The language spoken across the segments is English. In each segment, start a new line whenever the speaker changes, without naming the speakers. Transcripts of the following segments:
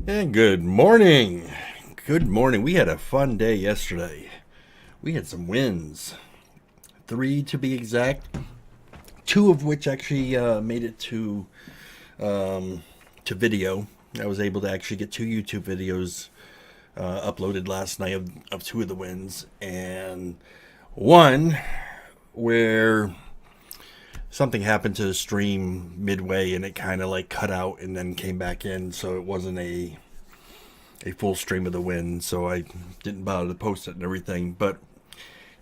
And good morning. Good morning. We had a fun day yesterday. We had some wins. Three to be exact. Two of which actually made it to video. I was able to actually get two YouTube videos uploaded last night of two of the wins. And one where something happened to the stream midway and it kind of like cut out and then came back in, so it wasn't a full stream of the win, so I didn't bother to post it and everything. But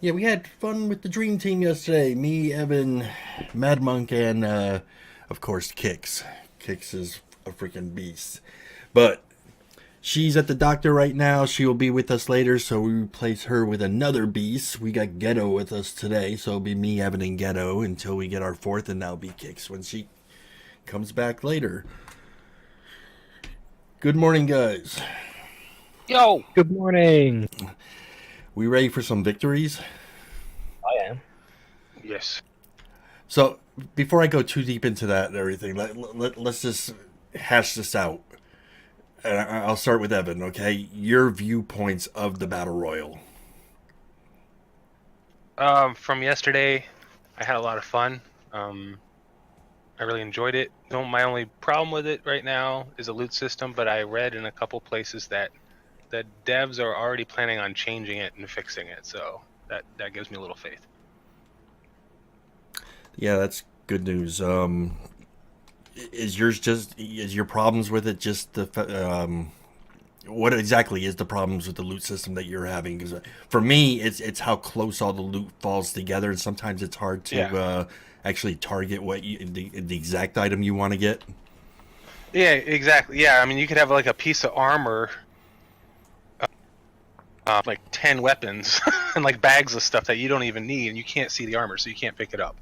yeah, we had fun with the dream team yesterday. Me, Evan, Mad Monk, and of course Kix. Kix is a freaking beast. But she's at the doctor right now. She will be with us later, so we replace her with another beast. We got Ghetto with us today, so it'll be me, Evan, and Ghetto until we get our fourth, and that'll be Kix when she comes back later. Good morning, guys.
Yo!
Good morning.
We ready for some victories?
I am.
Yes.
So, before I go too deep into that and everything, let's just hash this out. And I'll start with Evan, okay? Your viewpoints of the Battle Royal.
From yesterday, I had a lot of fun. I really enjoyed it. My only problem with it right now is a loot system, but I read in a couple places that the devs are already planning on changing it and fixing it, so that gives me a little faith.
Yeah, that's good news. Is your problems with it just the what exactly is the problems with the loot system that you're having? Because for me, it's how close all the loot falls together, and sometimes it's hard to actually target what the exact item you want to get.
Yeah, exactly. Yeah, I mean, you could have like a piece of armor, like 10 weapons, and like bags of stuff that you don't even need, and you can't see the armor, so you can't pick it up.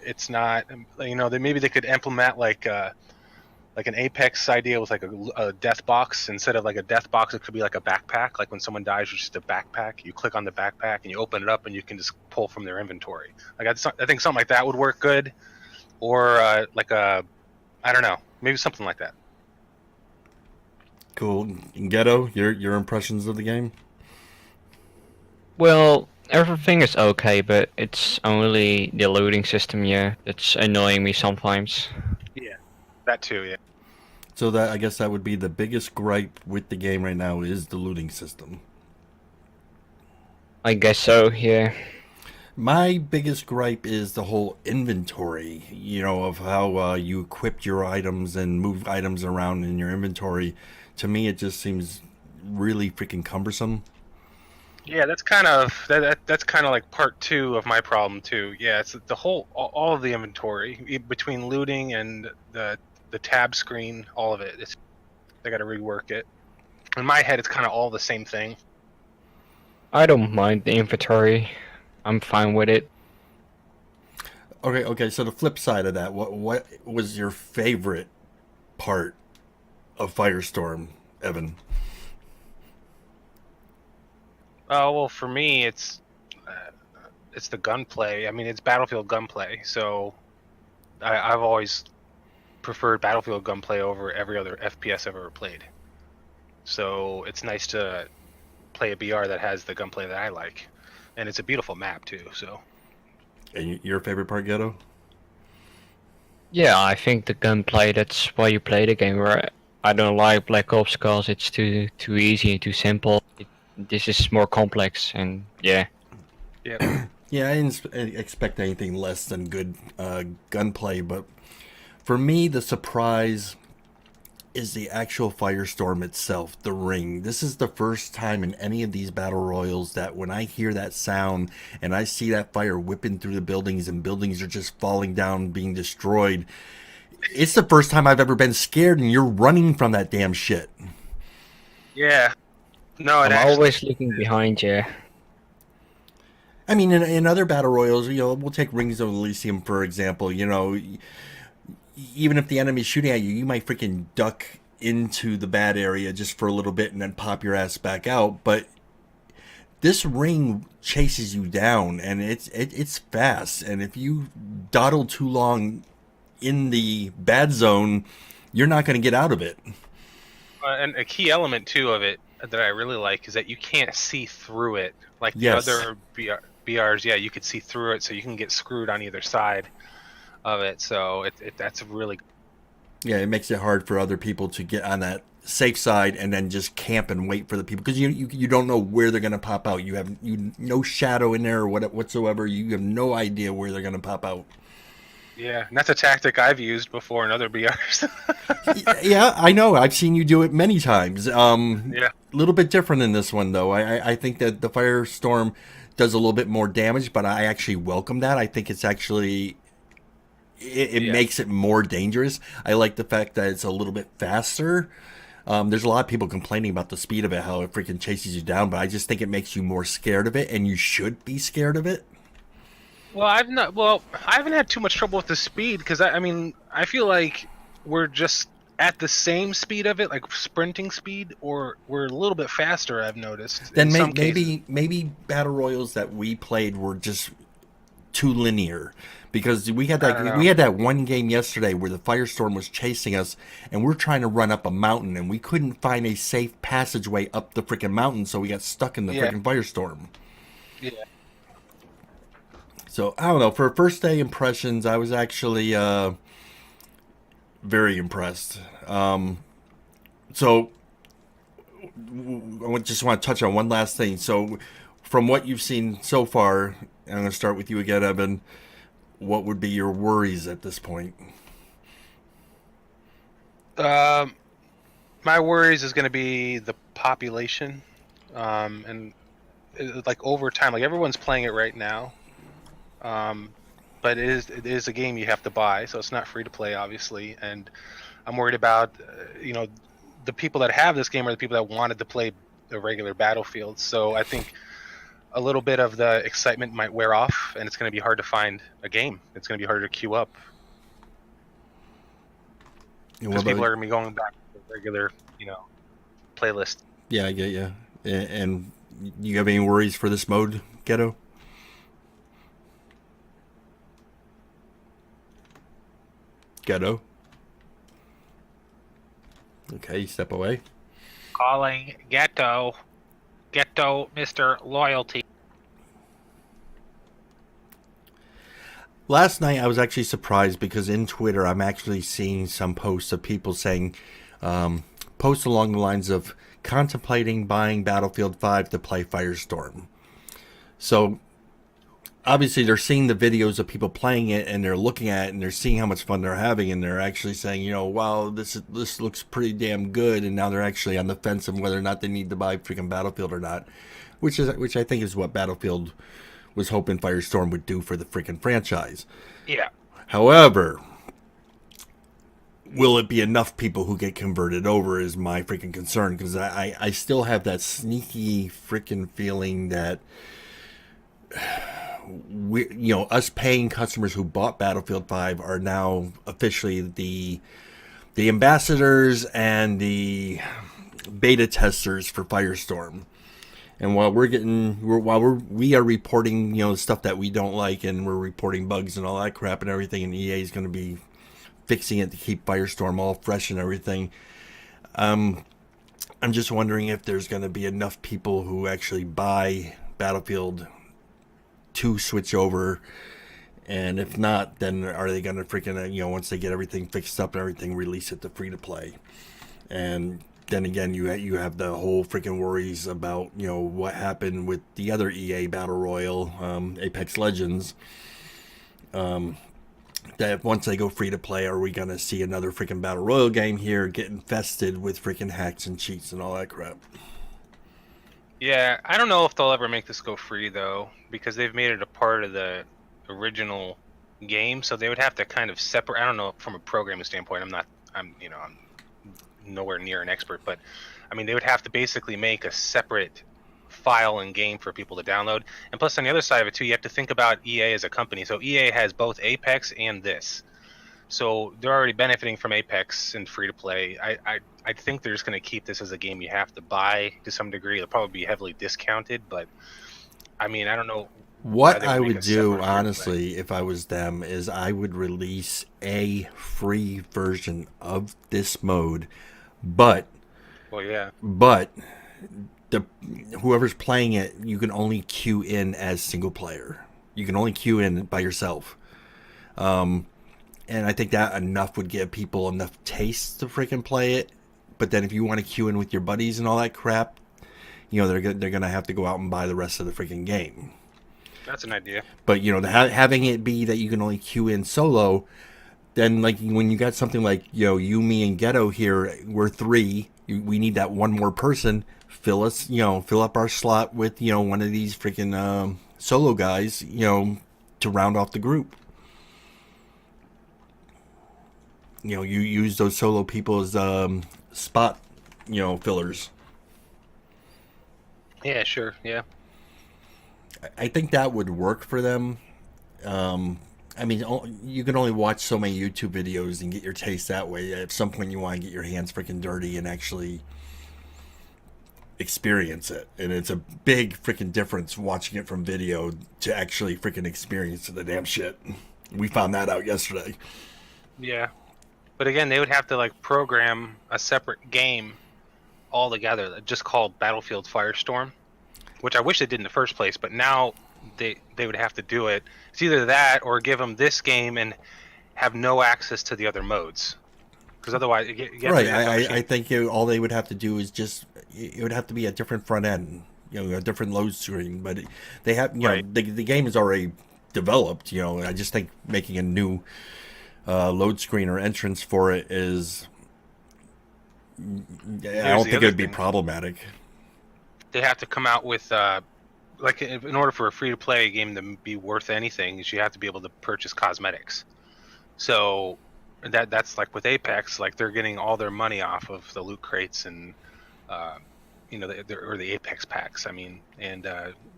It's not, maybe they could implement like an Apex idea with like a death box. Instead of like a death box, it could be like a backpack. Like when someone dies, it's just a backpack. You click on the backpack and you open it up and you can just pull from their inventory. Like I think something like that would work good, or I don't know, maybe something like that.
Cool. Ghetto, your impressions of the game?
Well, everything is okay, but it's only the loading system, that's annoying me sometimes.
Yeah, that too. Yeah.
So that I guess that would be the biggest gripe with the game right now is the looting system.
I guess so, yeah.
My biggest gripe is the whole inventory, of how you equip your items and move items around in your inventory. To me, it just seems really freaking cumbersome.
Yeah, that's kind of that's kind of like part two of my problem too. Yeah, it's the whole all of the inventory between looting and the tab screen, all of it. They got to rework it. In my head, it's kind of all the same thing.
I don't mind the inventory. I'm fine with it.
Okay. So the flip side of that, what was your favorite part of Firestorm, Evan?
Oh well, for me, it's the gunplay. I mean, it's Battlefield gunplay. So I've always preferred Battlefield gunplay over every other FPS I've ever played. So it's nice to play a BR that has the gunplay that I like, and it's a beautiful map too. So.
And your favorite part, Ghetto?
Yeah, I think the gunplay, that's why you play the game, right? I don't like Black Ops because it's too easy and too simple. This is more complex, and yeah.
Yeah.
Yeah, I didn't expect anything less than good gunplay, but for me, the surprise is the actual Firestorm itself, the ring. This is the first time in any of these battle royals that when I hear that sound and I see that fire whipping through the buildings and buildings are just falling down, being destroyed, it's the first time I've ever been scared and you're running from that damn shit.
Yeah. No,
I'm always looking behind you.
I mean, in other battle royals, we'll take Rings of Elysium, for example, even if the enemy's shooting at you, you might freaking duck into the bad area just for a little bit and then pop your ass back out. But this ring chases you down, and it's fast. And if you dawdle too long in the bad zone, you're not going to get out of it.
And a key element too of it that I really like is that you can't see through it like the
Yes.
other BRs. Yeah, you could see through it, so you can get screwed on either side of it. So that's really
Yeah, it makes it hard for other people to get on that safe side and then just camp and wait for the people because you don't know where they're going to pop out. You have no shadow in there or whatsoever. You have no idea where they're going to pop out.
yeah, and that's a tactic I've used before in other BRs.
Yeah, I know. I've seen you do it many times.
Yeah.
A little bit different in this one though. I think that the Firestorm does a little bit more damage, but I actually welcome that. I think it's actually it makes it more dangerous. I like the fact that it's a little bit faster. There's a lot of people complaining about the speed of it, how it freaking chases you down, but I just think it makes you more scared of it, and you should be scared of it.
Well, I haven't had too much trouble with the speed because I mean, I feel like we're just at the same speed of it, like sprinting speed, or we're a little bit faster. I've noticed.
Then
in some cases.
maybe battle royals that we played were just too linear. Because we had that one game yesterday where the Firestorm was chasing us, and we're trying to run up a mountain, and we couldn't find a safe passageway up the freaking mountain, so we got stuck in the freaking Firestorm.
Yeah.
So I don't know. For first day impressions, I was actually very impressed. So I just want to touch on one last thing. So from what you've seen so far, I'm going to start with you again, Evan. What would be your worries at this point?
My worries is going to be the population, and like over time, like everyone's playing it right now, but it is a game you have to buy, so it's not free to play, obviously. And I'm worried about the people that have this game are the people that wanted to play the regular Battlefield. So I think a little bit of the excitement might wear off, and it's going to be hard to find a game. It's going to be harder to queue up because people are going to be going back to the regular, playlist.
Yeah, I get you. And you have any worries for this mode, Ghetto? Ghetto? Okay, step away.
Calling Ghetto. Ghetto, Mr. Loyalty.
Last night I was actually surprised because in Twitter I'm actually seeing some posts of people saying, posts along the lines of contemplating buying Battlefield 5 to play Firestorm. So obviously they're seeing the videos of people playing it and they're looking at it and they're seeing how much fun they're having and they're actually saying, wow, this looks pretty damn good, and now they're actually on the fence of whether or not they need to buy freaking Battlefield or not, which I think is what Battlefield was hoping Firestorm would do for the freaking franchise.
Yeah.
However, will it be enough people who get converted over is my freaking concern, because I still have that sneaky freaking feeling that us paying customers who bought Battlefield 5 are now officially the ambassadors and the beta testers for Firestorm. And while we are reporting stuff that we don't like, and we're reporting bugs and all that crap and everything, and EA is going to be fixing it to keep Firestorm all fresh and everything, I'm just wondering if there's going to be enough people who actually buy Battlefield to switch over, and if not, then are they going to freaking once they get everything fixed up and everything, release it to free to play? And then again, you have the whole freaking worries about what happened with the other EA Battle Royale, Apex Legends. That once they go free to play, are we going to see another freaking Battle Royale game here get infested with freaking hacks and cheats and all that crap?
Yeah, I don't know if they'll ever make this go free though, because they've made it a part of the original game, so they would have to kind of separate. I don't know from a programming standpoint. I'm nowhere near an expert, but I mean they would have to basically make a separate file and game for people to download. And plus, on the other side of it too, you have to think about EA as a company. So EA has both Apex and this, so they're already benefiting from Apex and free to play. I think they're just going to keep this as a game you have to buy to some degree. It'll probably be heavily discounted, but I mean, I don't know
What
they would
I
make
would
a
do,
separate free-to-play.
honestly, if I was them, is I would release a free version of this mode, but
Well, yeah.
but the whoever's playing it, you can only queue in as single player. You can only queue in by yourself. And I think that enough would give people enough taste to freaking play it. But then if you want to queue in with your buddies and all that crap, you know, they're gonna have to go out and buy the rest of the freaking game.
That's an idea.
But you know, having it be that you can only queue in solo, then like when you got something like, you know, you, me, and Ghetto here, we're three. We need that one more person. Fill up our slot with, you know, one of these freaking solo guys, you know, to round off the group. You know, you use those solo people as spot, you know, fillers.
Yeah, sure. Yeah.
I think that would work for them. I mean, you can only watch so many YouTube videos and get your taste that way. At some point, you want to get your hands freaking dirty and actually experience it. And it's a big freaking difference watching it from video to actually freaking experience the damn shit. We found that out yesterday.
Yeah. But again, they would have to like program a separate game altogether, just called Battlefield Firestorm, which I wish they did in the first place. But now they would have to do it. It's either that or give them this game and have no access to the other modes, because otherwise,
Right. I think all they would have to do is just it would have to be a different front end, you know, a different load screen. But they have, you know, the game is already developed. You know, I just think making a new load screen or entrance for it is. I don't think it would be problematic.
They have to come out with like in order for a free-to-play game to be worth anything, is you have to be able to purchase cosmetics. So that's like with Apex, like they're getting all their money off of the loot crates and you know, or the Apex packs. I mean, and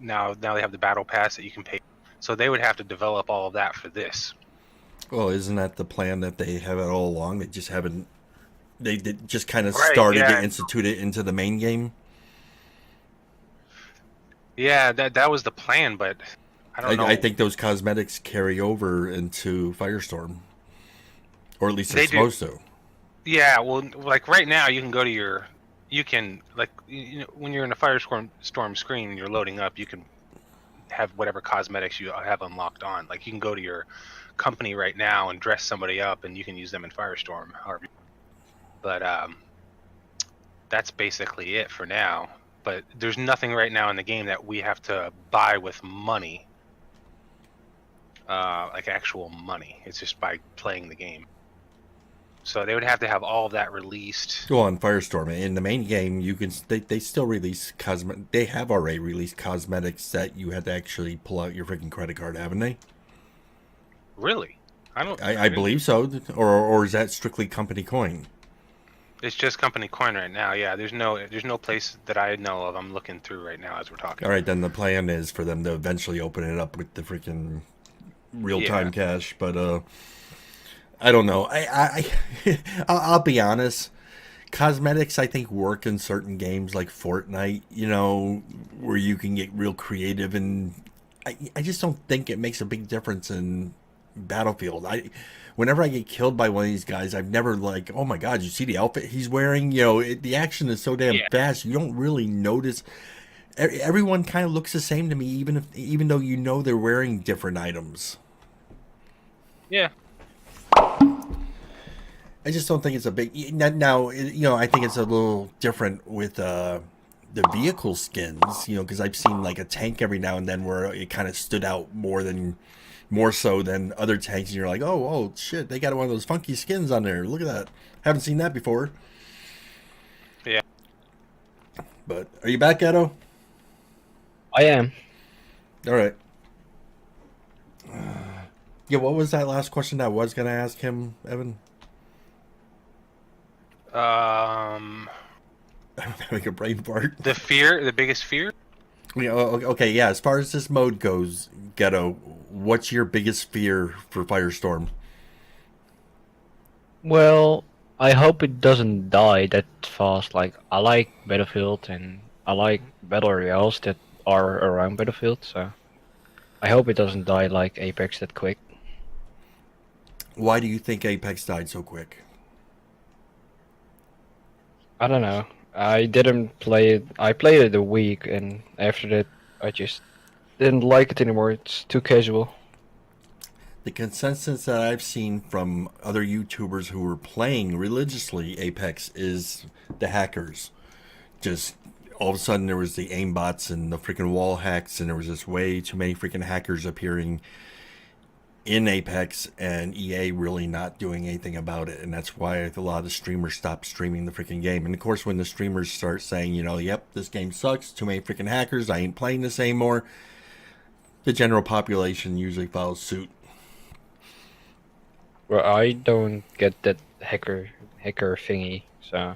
now they have the battle pass that you can pay. So they would have to develop all of that for this.
Well, isn't that the plan that they have it all along? They just haven't. They just kind of started to institute it into the main game.
Yeah, that was the plan, but I don't know.
I think those cosmetics carry over into Firestorm, or at least they're supposed to.
Yeah, well, like right now, you can like, you know, when you're in a Firestorm screen and you're loading up, you can have whatever cosmetics you have unlocked on. Like you can go to your company right now and dress somebody up, and you can use them in Firestorm. But that's basically it for now. But there's nothing right now in the game that we have to buy with money, like actual money. It's just by playing the game. So they would have to have all of that released.
Well, on Firestorm, in the main game, you can they still release They have already released cosmetics that you had to actually pull out your freaking credit card, haven't they?
Really?
I believe so. Or is that strictly company coin?
It's just company coin right now. Yeah, there's no place that I know of. I'm looking through right now as we're talking.
All right, then the plan is for them to eventually open it up with the freaking real-time cash. But I don't know. I'll be honest. Cosmetics, I think, work in certain games like Fortnite. You know, where you can get real creative, and I just don't think it makes a big difference in Battlefield. Whenever I get killed by one of these guys, I've never like, oh my god, you see the outfit he's wearing? You know, the action is so damn fast. You don't really notice. Everyone kind of looks the same to me, even though you know they're wearing different items.
Yeah.
I just don't think it's a big. Now, you know, I think it's a little different with the vehicle skins. You know, because I've seen like a tank every now and then where it kind of stood out more so than other tanks, and you're like, oh shit, they got one of those funky skins on there. Look at that. Haven't seen that before.
Yeah.
But are you back, Ghetto?
I am.
All right. Yeah, what was that last question I was going to ask him, Evan?
I'm
having a brain fart.
The biggest fear?
Yeah, okay, yeah, as far as this mode goes, Ghetto, what's your biggest fear for Firestorm?
Well, I hope it doesn't die that fast. Like, I like Battlefield and I like Battle Royales that are around Battlefield, so I hope it doesn't die like Apex that quick.
Why do you think Apex died so quick?
I don't know. I didn't play it. I played it a week, and after that, I just didn't like it anymore. It's too casual.
The consensus that I've seen from other YouTubers who were playing religiously Apex is the hackers. Just all of a sudden there was the aimbots and the freaking wall hacks, and there was just way too many freaking hackers appearing in Apex, and EA really not doing anything about it. And that's why a lot of streamers stopped streaming the freaking game. And of course, when the streamers start saying, yep, this game sucks, too many freaking hackers, I ain't playing this anymore, the general population usually follows suit.
Well, I don't get that hacker thingy. So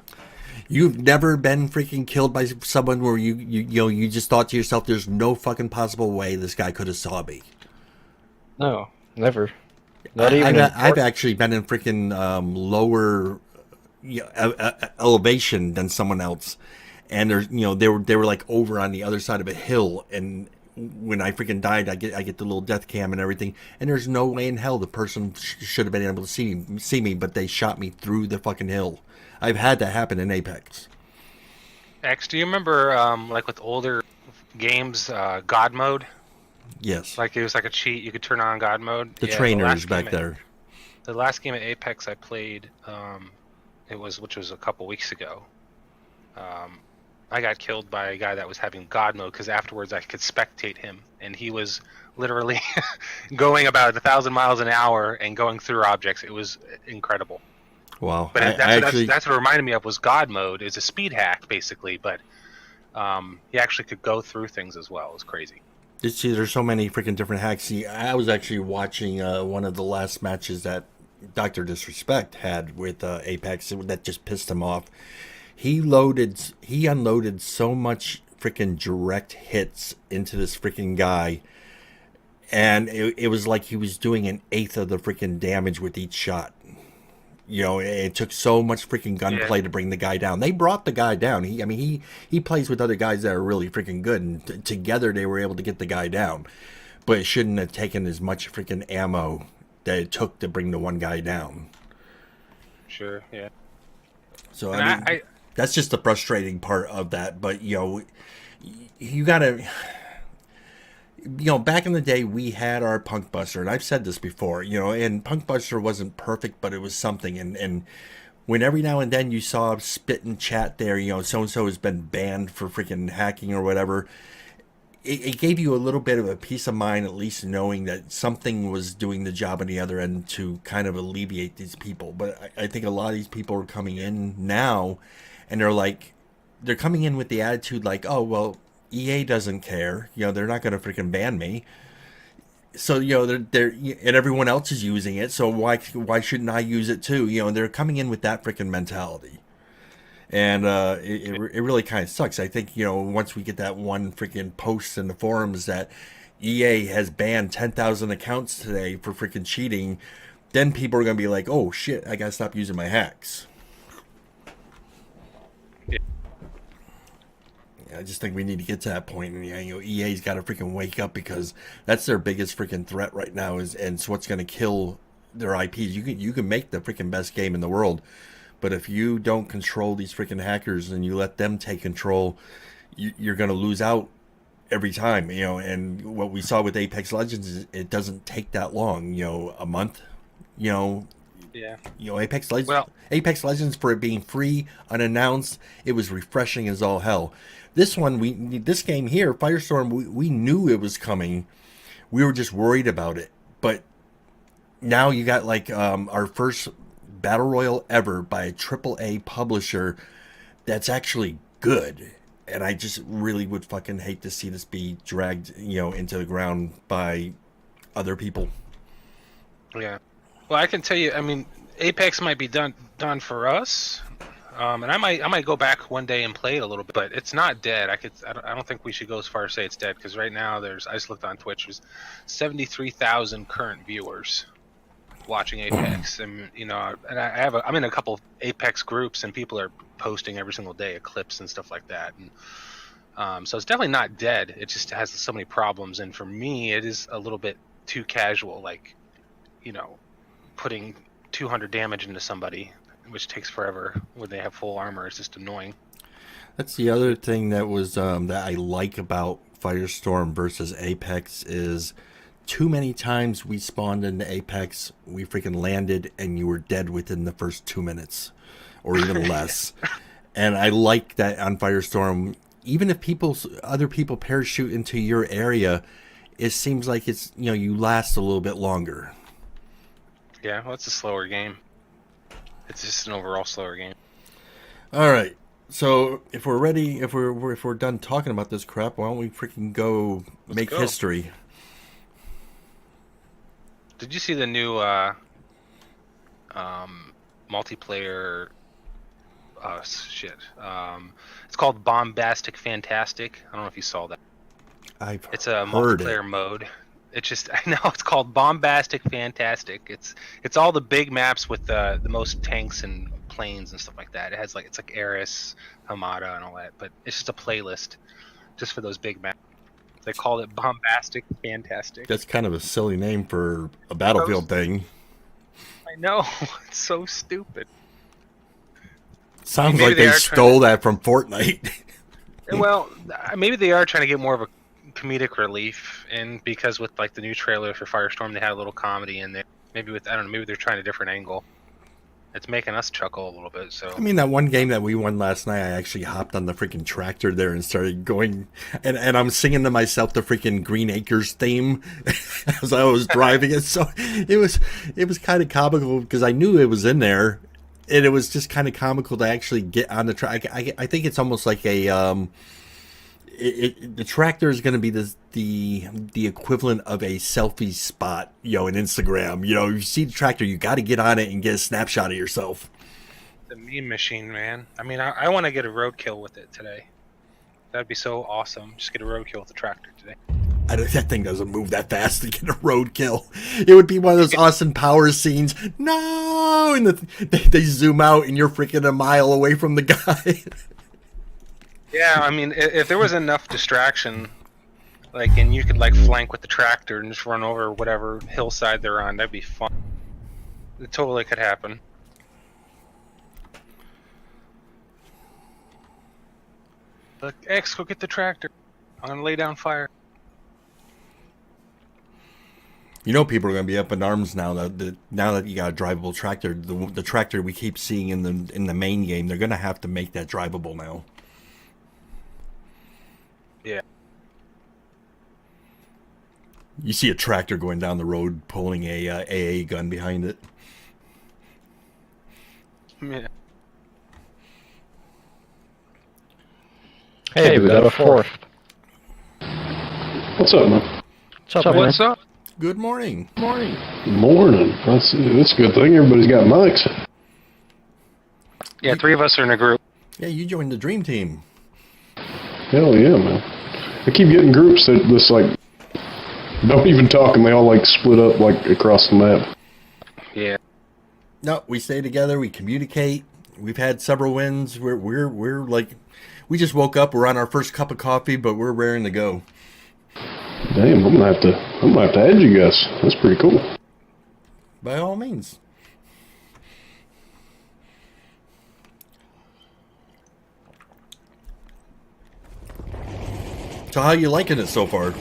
You've never been freaking killed by someone where you just thought to yourself, there's no fucking possible way this guy could have saw me.
no, never. Not even.
I've actually been in freaking lower elevation than someone else, and there's they were like over on the other side of a hill, and when I freaking died, I get the little death cam and everything, and there's no way in hell the person should have been able to see me, but they shot me through the fucking hill. I've had that happen in Apex.
X, do you remember like with older games, God Mode?
Yes.
Like it was like a cheat. You could turn on God Mode.
The trainers back there.
The last game at Apex I played, which was a couple weeks ago. I got killed by a guy that was having God Mode because afterwards I could spectate him, and he was literally going about 1,000 miles an hour and going through objects. It was incredible.
Wow.
But that's what it reminded me of was God Mode. It's a speed hack basically, but he actually could go through things as well. It was crazy.
See, there's so many freaking different hacks. See, I was actually watching one of the last matches that Dr. Disrespect had with Apex that just pissed him off. He unloaded so much freaking direct hits into this freaking guy, and it was like he was doing an eighth of the freaking damage with each shot. It took so much freaking gunplay to bring the guy down. They brought the guy down. He plays with other guys that are really freaking good, and together they were able to get the guy down. But it shouldn't have taken as much freaking ammo that it took to bring the one guy down.
Sure, yeah.
So I that's just the frustrating part of that. But you gotta. Back in the day, we had our Punk Buster, and I've said this before, and Punk Buster wasn't perfect, but it was something. And when every now and then you saw spit and chat there, so-and-so has been banned for freaking hacking or whatever, it gave you a little bit of a peace of mind, at least knowing that something was doing the job on the other end to kind of alleviate these people. But I think a lot of these people are coming in now, and they're coming in with the attitude like, oh, well, EA doesn't care. They're not going to freaking ban me. So, they're and everyone else is using it. So why shouldn't I use it too? They're coming in with that freaking mentality. And it really kind of sucks. I think, once we get that one freaking post in the forums that EA has banned 10,000 accounts today for freaking cheating, then people are going to be like, oh shit, I got to stop using my hacks. I just think we need to get to that point, and EA's got to freaking wake up, because that's their biggest freaking threat right now, and it's what's going to kill their IPs. You can make the freaking best game in the world, but if you don't control these freaking hackers and you let them take control, you're going to lose out every time. And what we saw with Apex Legends is it doesn't take that long. A month. Yeah. Apex Legends.
Well,
Apex Legends, for it being free, unannounced, it was refreshing as all hell. This game here, Firestorm, we knew it was coming. We were just worried about it. But now you got our first battle royale ever by a AAA publisher that's actually good. And I just really would fucking hate to see this be dragged, into the ground by other people.
Yeah. Well, I can tell you, Apex might be done for us. And I might go back one day and play it a little bit, but it's not dead. I don't think we should go as far as say it's dead, because right now I just looked on Twitch, there's 73,000 current viewers watching Apex, and I'm in a couple of Apex groups, and people are posting every single day clips and stuff like that. And So it's definitely not dead. It just has so many problems, and for me, it is a little bit too casual. Like, putting 200 damage into somebody, which takes forever when they have full armor, is just annoying.
That's the other thing that was that I like about Firestorm versus Apex is too many times we spawned into Apex, we freaking landed, and you were dead within the first 2 minutes, or even less. And I like that on Firestorm. Even if other people parachute into your area, it seems like it's you last a little bit longer.
Yeah, well, it's a slower game. It's just an overall slower game.
All right. So if we're ready, if we're done talking about this crap, why don't we freaking go make history?
Did you see the new multiplayer? It's called Bombastic Fantastic. I don't know if you saw that. It's a multiplayer mode. It's just I know it's called Bombastic Fantastic. It's all the big maps with the most tanks and planes and stuff like that. It's like Eris, Hamada, and all that. But it's just a playlist just for those big maps. They called it Bombastic Fantastic.
That's kind of a silly name for a Battlefield thing.
I know. It's so stupid.
Sounds like they stole that from Fortnite.
Well, maybe they are trying to get more of a comedic relief, and because with like the new trailer for Firestorm, they had a little comedy in there. Maybe maybe they're trying a different angle. It's making us chuckle a little bit. So
I mean, that one game that we won last night, I actually hopped on the freaking tractor there and started going, and I'm singing to myself the freaking Green Acres theme as I was driving it. So it was kind of comical because I knew it was in there, and it was just kind of comical to actually get on the track. I think it's almost like a the tractor is going to be the equivalent of a selfie spot, in Instagram. You see the tractor, you got to get on it and get a snapshot of yourself.
The meme machine, man. I mean, I want to get a roadkill with it today. That'd be so awesome. Just get a roadkill with the tractor today.
That thing doesn't move that fast to get a roadkill. It would be one of those Austin Powers scenes. No, and they zoom out and you're freaking a mile away from the guy.
Yeah, I mean, if there was enough distraction, and you could flank with the tractor and just run over whatever hillside they're on, that'd be fun. It totally could happen. Look, X, go get the tractor. I'm gonna lay down fire.
People are gonna be up in arms now that you got a drivable tractor. The tractor we keep seeing in the main game, they're gonna have to make that drivable now.
Yeah.
You see a tractor going down the road pulling a AA gun behind it.
Yeah.
Hey, we got a fourth.
What's up, man?
What's up?
Good morning.
Morning. That's a good thing. Everybody's got mics.
Yeah, 3 of us are in a group.
Yeah, you joined the dream team.
Hell yeah, man. I keep getting groups that just don't even talk, and they all split up across the map.
Yeah.
No, we stay together. We communicate. We've had several wins. We're we just woke up. We're on our first cup of coffee, but we're raring to go.
Damn, I'm gonna have to add you guys. That's pretty cool.
By all means. So how you liking it so far?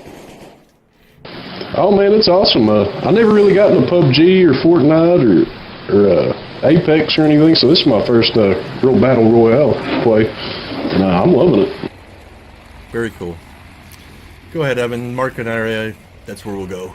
Oh man, it's awesome. I never really got into PUBG or Fortnite or Apex or anything, so this is my first real battle royale play. And I'm loving it.
Very cool. Go ahead, Evan. Mark and I, that's where we'll go.